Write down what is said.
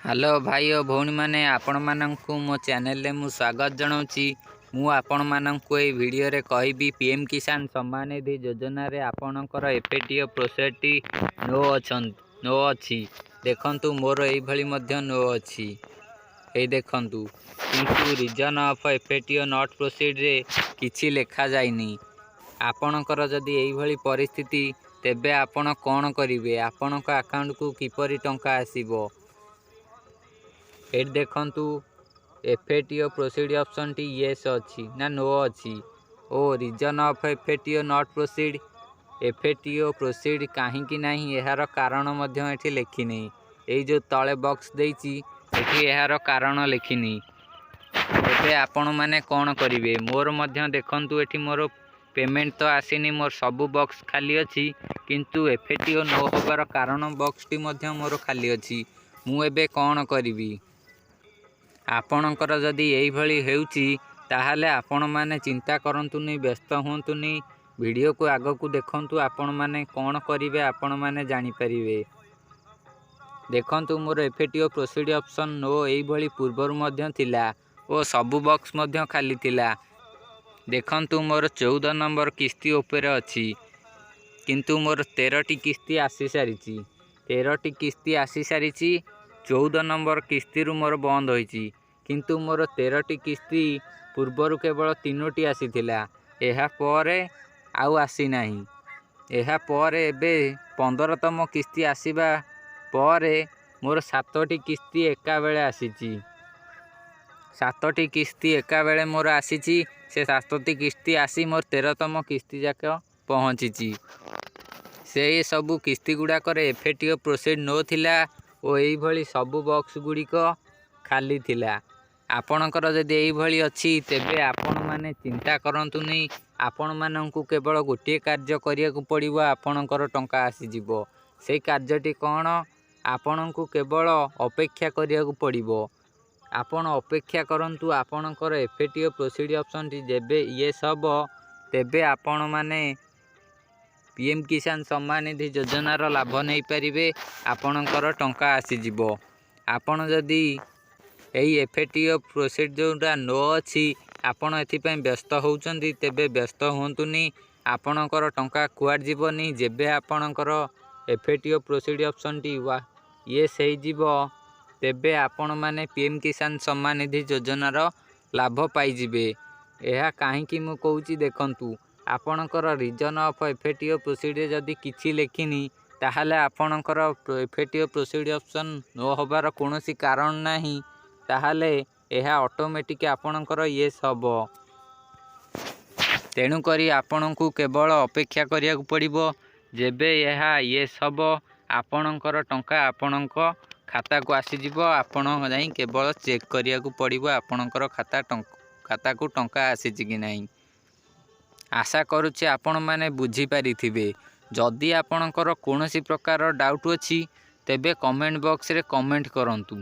Hello भाई और भौणी मैंने आपण मानू मो चैनल मु स्वागत जनाऊँगी। मु आपण मानू ये वीडियो रे कहबी पीएम किसान सम्मान निधि योजना रे आपणकर एफएटीओ प्रोसेसटी नो अच्छी देखंतु मोर एई भली मध्य नो अच्छी ए देखंतु किंतु reason of FATO not proceed रे किछि लेखा जाइनी। आपणकर जदि एई भली परिस्थिति तेबे आपण कोन करिवे, आपणक अकाउंट को किपरि टंका आसीबो। एट देखंतु एफएटीओ प्रोसीड ऑप्शन टी येस अच्छी ना नो अच्छी। ओ reason of FATO not proceed FATO proceed कहीं नहीं यार कारण एठी लिखिनी। ये जो तले बॉक्स देइची एठी यार कारण लिखिनी। एबे आपण माने कोन करिवे, मोर मध्य देखंतु एठी मोर पेमेंट तो आसीनी, मोर सबु बॉक्स खाली अच्छी किंतु एफएटीओ नो होबार कारण बॉक्स टी मध्य मोर खाली अच्छी। मु एबे कोन करिवी। आपणकर जदि यही भली हेउची ताहाले आपण माने चिंता करंतुनी, व्यस्त होंतुनी, वीडियो को आग को देखंतु। आपण माने कोन करिवे आपण माने जानि परिवे। देखंतु मोर एफएटीओ प्रोसीड ऑप्शन नो एई भली पूर्वर मध्य थिला ओ सबु बॉक्स मध्य खाली थिला। देखंतु मोर 14 नंबर किस्ती ऊपर अछि किंतु मोर 13 टी किस्ती आसी सारिची। 13 टी किस्ती आसी सारिची। 14 नंबर किस्ती रु मोर बंद होईची किंतु मोर 13 टी किस्ती पूर्वर केवल 3टी आसीथिला। एहा परे आउ आसी नाही। एहा परे एबे 15तम किस्ती आसीबा परे मोर 7टी किस्ती एका बेले आसीची। 7टी किस्ती एका बेले मोर आसीची। से 7टी किस्ती आसी मोर 13तम किस्ती जाक पहुँची। से सबु किस्ती गुड़ा करे एफएटीओ प्रोसीड नो थिला ओ एई भली सबु बॉक्स गुड़िक खाली थिला। आपणकर जदि एई भली अछि तेबे आपण माने चिंता करंतुनी। आपण माननकु केवल गोटे कार्य करिया को पड़िबो, आपणकर टंका आसी जिवो। सेई कार्यटी कोन, आपणकु केवल अपेक्षा करिया को पड़िबो। आपण अपेक्षा करंतु। आपणकर एफएटीओ प्रोसीड ऑप्शन टी जेबे येस हबो तेबे आपण माने पीएम किसान सम्मान निधि योजना रो लाभ नै परिबे, आपणकर टंका आसी जिवो। आपण जदि एई एफएटीओ प्रोसीड जोटा नो अच्छी आपण एथिपई व्यस्त होउचंदी तेबे व्यस्त होंतुनी। आपणकर टंका कुआड जीवनी। जेबे आपणकर एफएटीओ प्रोसीड ऑप्शन टी ये सही जीवो तेबे आपण माने पीएम किसान सम्मान निधि योजना रो लाभ पाई जिवे। एहा काहे कि मु कहूची देखंतु, आपणकर रीजन ऑफ एफएटीओ प्रोसीड जदि किछि लेखिनी ताहाले आपणकर एफएटीओ प्रोसीड ऑप्शन नो होबार कोनोसी कारण नाही। ताहाले एहा ऑटोमेटिक आपणकर येस हबो। तेणु करी आपणकु केवल अपेक्षा करिया को पड़िबो। जेबे एहा येस हबो आपणकर टंका आपणक खाता को आसी जिवो। आपण जाई केवल चेक करिया को पड़िबो आपणकर खाता को टंका आसीची कि नाही। आशा करूचे आपण माने बुझी पारिथिबे। जदि आपणकर कोनोसी प्रकार डाउट अछि तेबे कमेंट बॉक्स रे कमेंट करंतु।